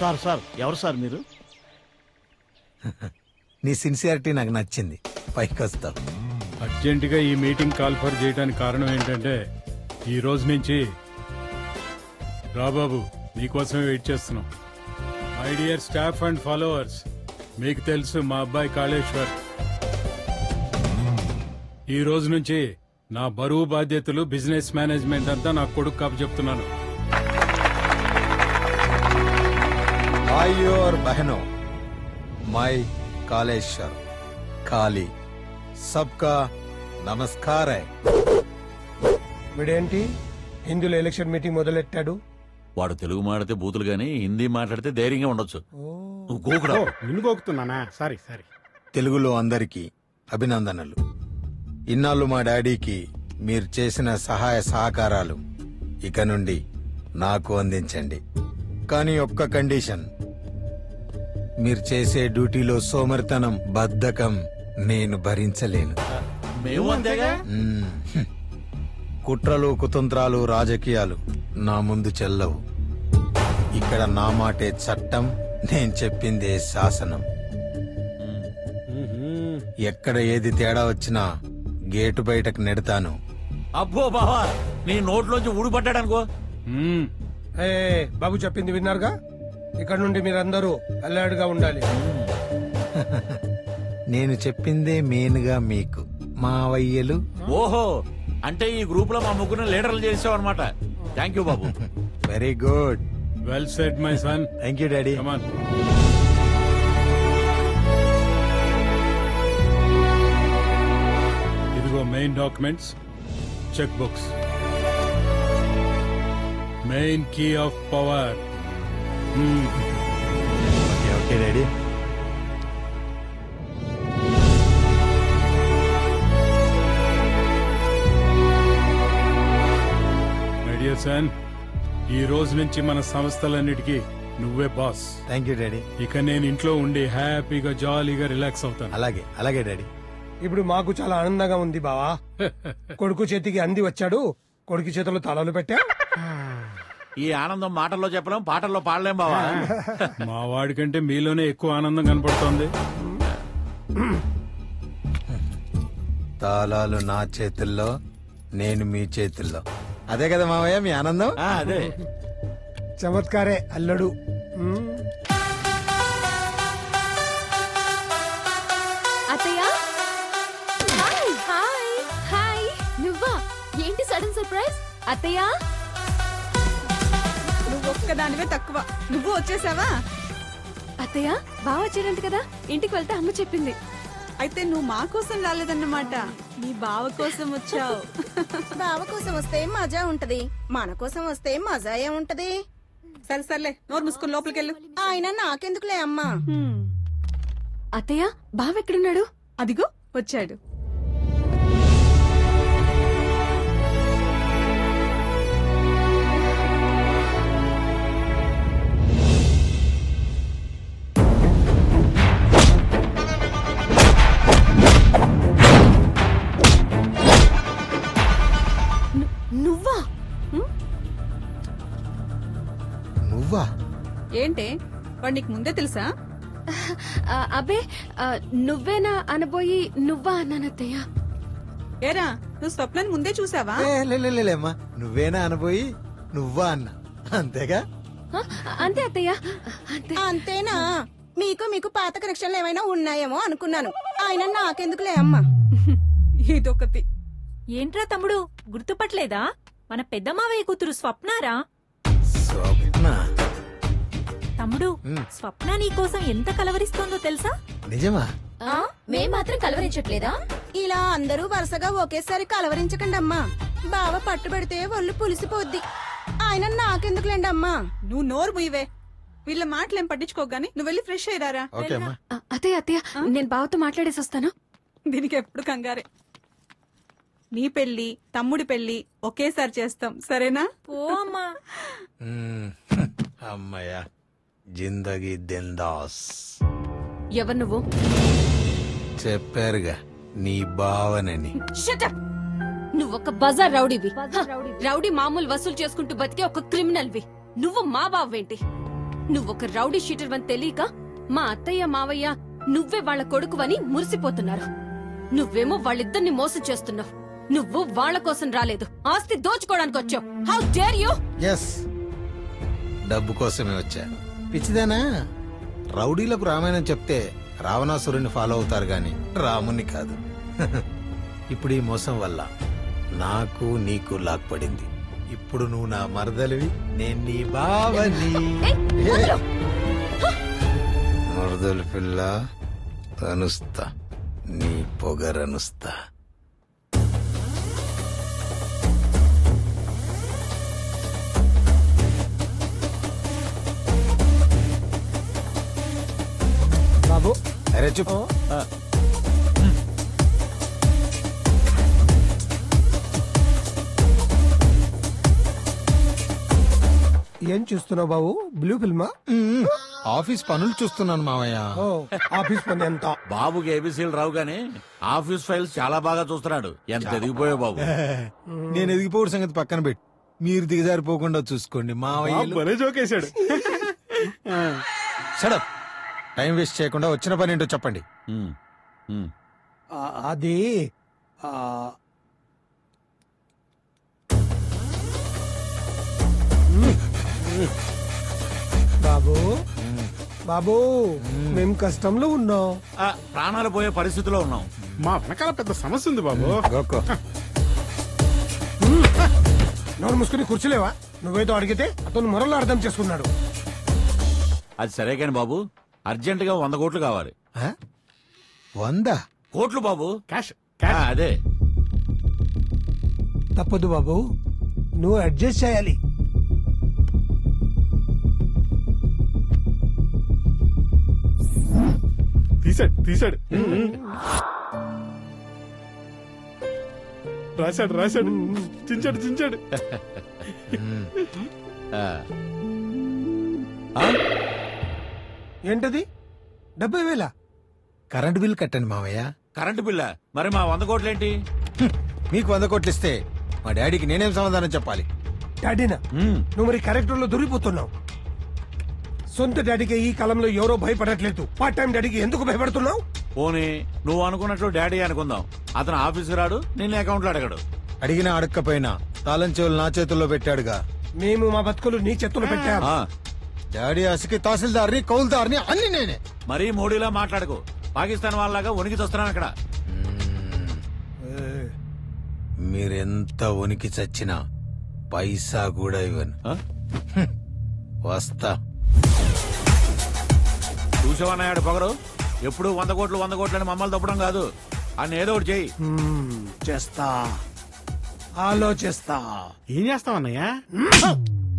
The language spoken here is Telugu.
సార్ సార్ ఎవరు సార్ మీరు? నీ సిన్సియారిటీ నాకు నచ్చింది. పైకి వస్తావు. అర్జెంటుగా ఈ మీటింగ్ కాల్ఫర్ చేయడానికి కారణం ఏంటంటే ఈ రోజు నుంచి రాబాబు మీకోసమే వెయిట్ చేస్తున్నాం. My dear staff and followers, మీకు తెలుసు మా అబ్బాయి కాళేశ్వర్. ఈ రోజు నుంచి నా బరువు బాధ్యతలు, బిజినెస్ మేనేజ్మెంట్ అంతా నా కొడుకు కాపు చెప్తున్నాను. भाई और बहनों, मैं कालेश्वर काली सबका నమస్కార్. వీడేంటి హిందీలో ఎలక్షన్ మీటింగ్ మొదలెట్టాడు? వాడు తెలుగు మాట్లాడితే బూతులు గాని హిందీ మాట్లాడితే ధైర్యంగా ఉండొచ్చు. నిన్ను గోకుతున్నానా? సారీ. తెలుగులో అందరికీ అభినందనలు. ఇన్నాళ్ళు మా డాడీకి మీరు చేసిన సహాయ సహకారాలు ఇక నుండి నాకు అందించండి. కానీ ఒక్క కండిషన్, మీరు చేసే డ్యూటీలో సోమరితనం, బద్ధకం నేను భరించలేను. మేము అంతేగా. కుట్రలు, కుతంత్రాలు, రాజకీయాలు నా ముందు చెల్లవు. ఇక్కడ నా మాటే చట్టం, నేను చెప్పిందే శాసనం. ఎక్కడ ఏది తేడా వచ్చినా గేటు బయటకు నెడతాను. అబ్బో బావా, నీ నోట్లోంచి ఊడిపడ్డాడనుకో. బాబు చెప్పింది విన్నారుగా? ఇక్కడ నుండి మీరందరూ అలర్ట్ గా ఉండాలి. నేను చెప్పిందే మెయిన్గా మీకు మావయ్యలు. ఓహో, అంటే ఈ గ్రూప్ లో మా ముగ్గురు లీడర్లు చేసావు అనమాట. థ్యాంక్ యూ బాబు. Very good. Well said my son. Thank you daddy. Come on. ఇదిగో main documents, cheque books, main key of power. Okay daddy. My dear son, ఈ రోజు నుంచి మన సంస్థలన్నిటికీ నువ్వే బాస్. Thank you daddy. ఇక నేను ఇంట్లో ఉండి హ్యాపీగా జాలీగా రిలాక్స్ అవుతాను. అలాగే అలాగే డాడీ. ఇప్పుడు మాకు చాలా ఆనందంగా ఉంది బావా. కొడుకు చేతికి అంది వచ్చాడు, కొడుకు చేతిలో తాళాలు పెట్టా. ఈ ఆనందం మాటల్లో చెప్పలేం, పాటల్లో పాడలేం బావా. మా వాడికంటే మీలోనే ఎక్కువ ఆనందం కనపడుతోంది. తాళాలు నా చేతుల్లో, నేను మీ చేతుల్లో. అదే కదా మావయ్య మీ ఆనందం? అదే చమత్కారే అల్లడు. అత్తయ్య, హాయ్ హాయ్ హాయ్. నువ్వా? ఏంటి సడన్ సర్ప్రైజ్? అత్తయ్య, నువ్వు ఒక్కదానివే తక్కువ, నువ్వు వచ్చేసావా? అత్తయ్య బావ వచ్చాడంట కదా, ఇంటికి వెళ్తే అమ్మ చెప్పింది. అయితే నువ్వు మా కోసం రాలేదన్నమాట, నీ బావ కోసం వచ్చావు. బావ కోసం వస్తే మజా ఉంటది, మన కోసం వస్తే మజా ఏముంటది? సరే సర్లే, నోరు మూసుకుని లోపలికెళ్ళు. ఆయన నాకెందుకులే అమ్మా. అత్తయ్య బావ ఎక్కడున్నాడు? అదిగో వచ్చాడు. నువ్వా? నువ్వా? ఏంటే, వాడు నీకు ముందే తెలుసా? అబ్బే, నువ్వేనా అనబోయి నువ్వా అన్నానత్తయ్య. ఏరా, నువ్వు స్వప్నాన్ని ముందే చూసావా? లేమ్మా, నువ్వేనా అనబోయి నువ్వా అన్నా, అంతేగా? అంతే అత్తయ్య, అంతే. అంతేనా? మీకు పాత కనెక్షన్లు ఏమైనా ఉన్నాయేమో అనుకున్నాను. ఆయన నాకెందుకులే అమ్మా. ఇదొకటి. ఏంట్రా తమ్ముడు, గుర్తుపట్లేదా? మన పెద్ద మావయ్య కూతురు స్వప్నారా? స్వప్న? తమ్ముడు, స్వప్న నీ కోసం ఎంత కలవరిస్తోందో తెలుసా? నిజమా? మేం మాత్రం కలవరించట్లేదా? ఇలా అందరూ వరుసగా ఒకేసారి కలవరించకండి అమ్మా. బావ పట్టుబడితే ఒళ్ళు పులిసిపోద్ది. ఆయన నాకెందుకులేండి అమ్మా. నువ్వు నోరు ముయ్యవే. వీళ్ళ మాటలేం పట్టించుకోగాని నువ్వు వెళ్ళి ఫ్రెష్ అయ్యారా? అత్తయ్య, నేను బావతో మాట్లాడేసి వస్తాను. దీనికి ఎప్పుడు కంగారే. నీ పెళ్లి, తమ్ముడి పెళ్లి ఒకేసారి చేస్తాం, సరేనా? ఓ అమ్మా. అమ్మయ్యా, జిందగీ దిందాస్. ఎవరు నువ్వు? చెప్పారుగా నీ బావనని. నువ్వొక బజార్ రౌడీవి. రౌడీ మామూలు వసూలు చేసుకుంటూ బతికే ఒక క్రిమినల్వి. నువ్వు మా బావేంటి? నువ్వొక రౌడీ షీటర్ అని తెలియక మా అత్తయ్య మావయ్య నువ్వే వాళ్ళ కొడుకువని మురిసిపోతున్నారు. నువ్వేమో వాళ్ళిద్దరిని మోసం చేస్తున్నావు. నువ్వు వాళ్ళ కోసం రాలేదు, ఆస్తి దోచుకోవడానికి వచ్చావు. How dare you! ఎస్, డబ్బు కోసమే వచ్చా. పిచ్చిదేనా? రౌడీలకు రామాయణం చెప్తే రావణాసురుని ఫాలో అవుతారు గాని రాముని కాదు. ఇప్పుడు ఈ మోసం వల్ల నాకు నీకు లాక్పడింది. ఇప్పుడు నువ్వు నా మరదలివి, నేను నీ బావని. మరదలు పిల్ల అనుస్తా, నీ పొగరనుస్తా. బాబు అరే చెప్పు. ఏం చూస్తున్నావు బాబు? బ్లూ ఫిల్మా? ఆఫీస్ పనులు చూస్తున్నాను మావయ్య. ఓ, ఆఫీస్ పని ఎంత? బాబుకి ఏబీసీలు రావు గానీ ఆఫీస్ ఫైల్స్ చాలా బాగా చూస్తున్నాడు. ఎంత ఎదిగిపోయావు బాబు. నేను ఎదిగిపోవడం సంగతి పక్కన పెట్టి మీరు దిగజారిపోకుండా చూసుకోండి మావయ్య. జోకేశాడు. షడప్. టైం వేస్ట్ చేయకుండా వచ్చిన పని ఏంటో చెప్పండి. ఉమ్, ఉమ్. అది ఆ, బాబు బాబు మేము కష్టంలో ఉన్నాం. ఆ, ప్రాణాలు పోయే పరిస్థితిలో ఉన్నాం. మా వెనకాల పెద్ద సమస్య ఉంది బాబు. గోకో. నోరు మూసుకుని కూర్చోలేవా? నువ్వేదో అడిగితే అతను మరొకరు అర్థం చేసుకున్నాడు. అది సరే కాని బాబు, అర్జెంట్ గా 100 కోట్లు కావాలి. 100 కోట్లు బాబు. క్యాష్ ఆ, అదే. తప్పదు బాబు, నువ్వు అడ్జస్ట్ చేయాలి. తీసాడు రాశాడు చించాడు. ఆ. ఆ? ఏంటది? 70,000? కరెంట్ బిల్ కట్టండి మావయ్య. కరెంటు బిల్ల? మరి మా 100 కోట్లేంటి? మీకు 100 కోట్లు ఇస్తే మా డాడీకి నేనేం సమాధానం చెప్పాలి? డాడీనా? ఉమ్. నువ్వు మరి క్యారెక్టర్ లో దొరికిపోతున్నావు. సొంత డాడీకి ఈ కాలంలో ఎవరో భయపడట్లేదు. పార్ట్ టైం డాడీకి ఎందుకు భయపడుతున్నావు? పోనీ నువ్వు అనుకున్నట్లు డాడీ అనుకుందాం. అతను ఆఫీసు రాడు, నిన్ను అకౌంట్ లో అడగడు. అడిగినా అడక్కపోయినా తాళం చెవులు నా చేతుల్లో పెట్టాడుగా. మేము మా బతుకులు నీ చేతులు పెట్టాం. ఆ, డాడీ ఆశకి తహసీల్దార్ని కౌల్దార్ని అన్ని నేనే. మరీ మోడీలా మాట్లాడకు. పాకిస్తాన్ వాళ్ళలాగా వణికి చస్తున్నాను అక్కడ. మీరెంత వణికి చచ్చినా పైసా కూడా ఇవ్వను. ఆ? వస్తా. చూసావన్నాడు పొగరు. ఎప్పుడు 100 కోట్లు అని మమ్మల్ని తప్పడం కాదు. అని ఏదో ఒకటి చెయ్యి. చేస్తా, ఆలోచిస్తా. ఏం చేస్తావన్నయ్యా?